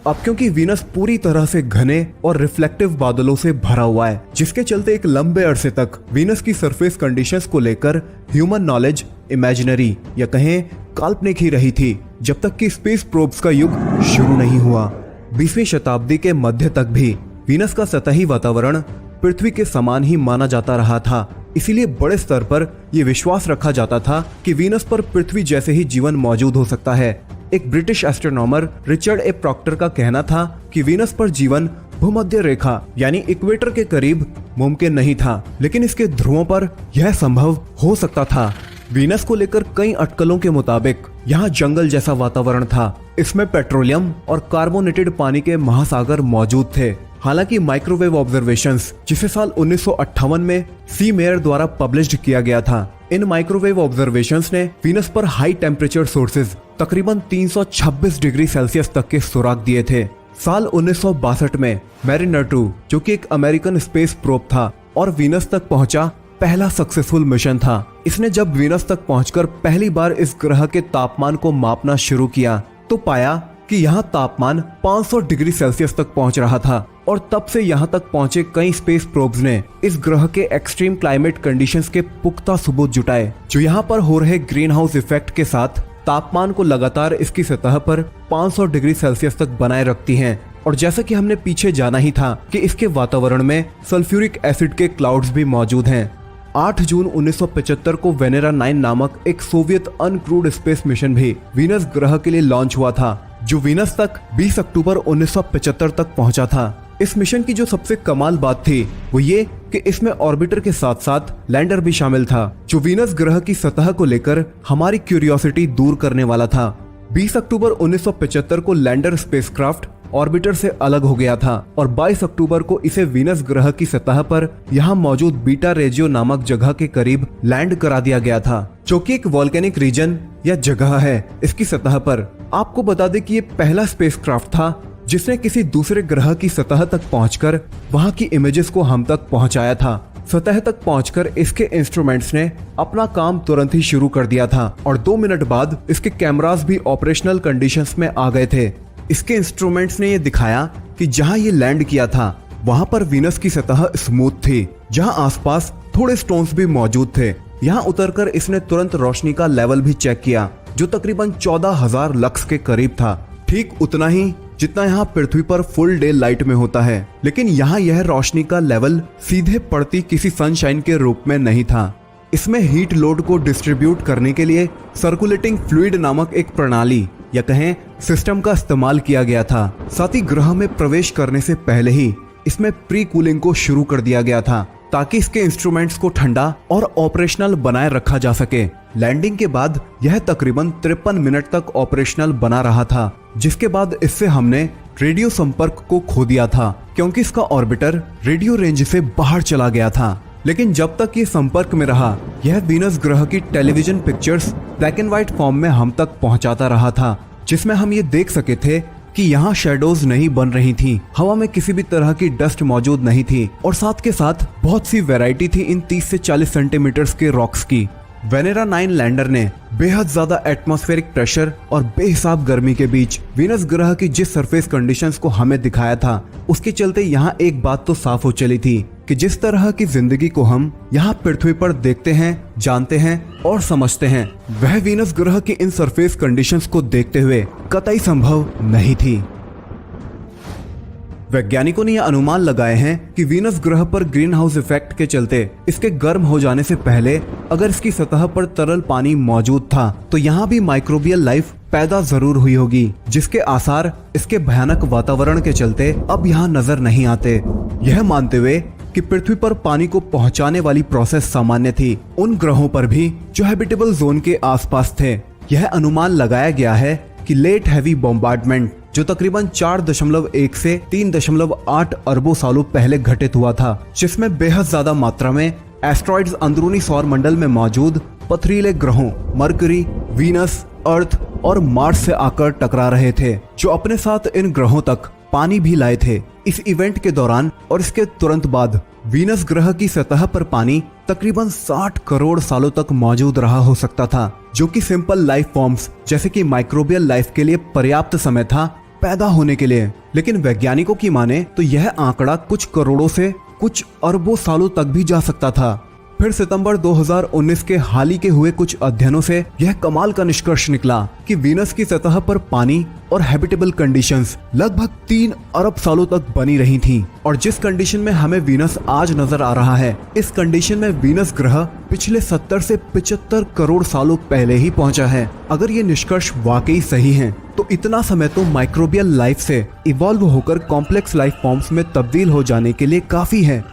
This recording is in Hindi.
अब क्योंकि वीनस पूरी तरह से घने और रिफ्लेक्टिव बादलों से भरा हुआ है, जिसके चलते एक लंबे अरसे तक वीनस की सरफेस कंडीशंस को लेकर ह्यूमन नॉलेज इमेजिनरी या कहें काल्पनिक ही रही थी, जब तक कि स्पेस प्रोब्स का युग शुरू नहीं हुआ। 20वीं शताब्दी के मध्य तक भी वीनस का सतही वातावरण पृथ्वी के समान ही माना जाता रहा था। इसीलिए बड़े स्तर पर यह विश्वास रखा जाता था कि वीनस पर पृथ्वी जैसे ही जीवन मौजूद हो सकता है। एक British astronomer Richard A Proctor का कहना था कि वीनस पर जीवन भूमध्य रेखा यानी इक्वेटर के करीब मुमकिन नहीं था, लेकिन इसके ध्रुवों पर यह संभव हो सकता था। वीनस को लेकर कई अटकलों के मुताबिक यहाँ जंगल जैसा वातावरण था। इसमें पेट्रोलियम और कार्बोनेटेड पानी के महासागर मौजूद थे। हालांकि माइक्रोवेव ऑब्जर्वेशंस, जिसे साल 1958 में सी मेयर द्वारा पब्लिश्ड किया गया था, इन माइक्रोवेव ऑब्जर्वेशंस ने वीनस पर हाई टेम्परेचर सोर्सेज तकरीबन 326 डिग्री सेल्सियस तक के सुराग दिए थे। साल 1962 में मैरिनर 2, जो कि एक अमेरिकन स्पेस प्रोब था और वीनस तक पहुंचा पहला सक्सेसफुल मिशन था। इसने जब वीनस तक पहुंचकर पहली बार इस ग्रह के तापमान को मापना शुरू किया तो पाया कि यहाँ तापमान 500 डिग्री सेल्सियस तक पहुंच रहा था और तब से यहाँ तक पहुंचे कई स्पेस प्रोब्स ने इस ग्रह के एक्सट्रीम क्लाइमेट कंडीशंस के पुख्ता सबूत जुटाए, जो यहाँ पर हो रहे ग्रीन हाउस इफेक्ट के साथ तापमान को लगातार इसकी सतह पर 500 डिग्री सेल्सियस तक बनाए रखती हैं। और जैसा कि हमने पीछे जाना ही था कि इसके वातावरण में सल्फ्यूरिक एसिड के क्लाउड्स भी मौजूद हैं। 8 जून 1975 को वेनेरा 9 नामक एक सोवियत अनक्रूड स्पेस मिशन भी वीनस ग्रह के लिए लॉन्च हुआ था, जो वीनस तक 20 अक्टूबर 1975 तक पहुंचा था। इस मिशन की जो सबसे कमाल बात थी वो ये कि इसमें ऑर्बिटर के साथ साथ लैंडर भी शामिल था, जो वीनस ग्रह की सतह को लेकर हमारी क्यूरियोसिटी दूर करने वाला था। 20 अक्टूबर 1975 को लैंडर स्पेसक्राफ्ट ऑर्बिटर से अलग हो गया था और 22 अक्टूबर को इसे वीनस ग्रह की सतह पर यहाँ मौजूद बीटा रेजियो नामक जगह के करीब लैंड करा दिया गया था, जो कि एक वॉल्केनिक रीजन या जगह है इसकी सतह पर। आपको बता दें कि ये पहला स्पेसक्राफ्ट था जिसने किसी दूसरे ग्रह की सतह तक पहुंचकर वहां की इमेजेस को हम तक पहुंचाया था। सतह तक पहुंचकर इसके इंस्ट्रूमेंट्स ने अपना काम तुरंत ही शुरू कर दिया था और 2 मिनट बाद इसके कैमरास भी ऑपरेशनल कंडीशंस में आ गए थे। इसके इंस्ट्रूमेंट्स ने यह दिखाया कि जहां ये लैंड किया था वहां पर वीनस की सतह स्मूथ थी, जहां आसपास थोड़े स्टोन्स भी मौजूद थे। यहां उतरकर इसने तुरंत रोशनी का लेवल भी चेक किया, जो तकरीबन 14,000 लक्स के करीब था, ठीक उतना ही जितना यहाँ पृथ्वी पर फुल डे लाइट में होता है। लेकिन यहाँ यह रोशनी का लेवल सीधे पड़ती किसी सनशाइन के रूप में नहीं था। इसमें हीट लोड को डिस्ट्रीब्यूट करने के लिए सर्कुलेटिंग फ्लूइड नामक एक प्रणाली या कहें सिस्टम का इस्तेमाल किया गया था। साथ ही ग्रह में प्रवेश करने से पहले ही इसमें प्री कूलिंग को शुरू कर दिया गया था, ताकि इसके इंस्ट्रूमेंट्स को ठंडा और ऑपरेशनल बनाए रखा जा सके। लैंडिंग के बाद यह तकरीबन 53 मिनट तक ऑपरेशनल बना रहा था, जिसके बाद इससे हमने रेडियो संपर्क को खो दिया था, क्योंकि इसका ऑर्बिटर रेडियो रेंज से बाहर चला गया था। लेकिन जब तक ये संपर्क में रहा, यह वीनस ग्रह की television pictures black and white form में हम तक पहुंचाता रहा था, जिसमें हम ये देख सके थे कि यहाँ शैडोज नहीं बन रही थी, हवा में किसी भी तरह की डस्ट मौजूद नहीं थी और साथ के साथ बहुत सी वैरायटी थी इन 30 से 40 सेंटीमीटर के रॉक्स की। वेनेरा 9 लैंडर ने बेहद ज्यादा एटमॉस्फेरिक प्रेशर और बेहिसाब गर्मी के बीच वीनस ग्रह की जिस सरफेस कंडीशंस को हमें दिखाया था, उसके चलते यहाँ एक बात तो साफ हो चली थी कि जिस तरह की जिंदगी को हम यहाँ पृथ्वी पर देखते हैं, जानते हैं और समझते हैं, वह वीनस ग्रह की इन सरफेस कंडीशंस को देखते हुए कतई संभव नहीं थी। वैज्ञानिकों ने यह अनुमान लगाए हैं कि वीनस ग्रह पर ग्रीन हाउस इफेक्ट के चलते इसके गर्म हो जाने से पहले अगर इसकी सतह पर तरल पानी मौजूद था तो यहाँ भी माइक्रोबियल लाइफ पैदा जरूर हुई होगी, जिसके आसार इसके भयानक वातावरण के चलते अब यहाँ नजर नहीं आते। यह मानते हुए कि पृथ्वी पर पानी को पहुंचाने वाली प्रोसेस सामान्य थी, उन ग्रहों पर भी जो हैबिटेबल जोन के आसपास थे, यह अनुमान लगाया गया है कि लेट हैवी बॉम्बार्डमेंट, जो तकरीबन 4.1 से 3.8 अरबों सालों पहले घटित हुआ था, जिसमें बेहद ज्यादा मात्रा में एस्ट्रॉइड्स अंदरूनी सौर मंडल में मौजूद पथरीले ग्रहों मरकरी, वीनस, अर्थ और मार्स से आकर टकरा रहे थे, जो अपने साथ इन ग्रहों तक पानी भी लाए थे। इस इवेंट के दौरान और इसके तुरंत बाद वीनस ग्रह की सतह पर पानी तकरीबन 60 करोड़ सालों तक मौजूद रहा हो सकता था, जो कि सिंपल लाइफ फॉर्म्स जैसे कि माइक्रोबियल लाइफ के लिए पर्याप्त समय था पैदा होने के लिए। लेकिन वैज्ञानिकों की माने तो यह आंकड़ा कुछ करोड़ों से कुछ अरबों सालों तक भी जा सकता था। फिर सितंबर 2019 के हाल ही के हुए कुछ अध्ययनों से यह कमाल का निष्कर्ष निकला कि वीनस की सतह पर पानी और हैबिटेबल कंडीशंस लगभग 3 अरब सालों तक बनी रही थीं। और जिस कंडीशन में हमें वीनस आज नजर आ रहा है, इस कंडीशन में वीनस ग्रह पिछले 70 से 75 करोड़ सालों पहले ही पहुंचा है। अगर ये निष्कर्ष वाकई सही हैं, तो इतना समय तो माइक्रोबियल लाइफ से इवॉल्व होकर कॉम्प्लेक्स लाइफ फॉर्म्स में तब्दील हो जाने के लिए काफी है।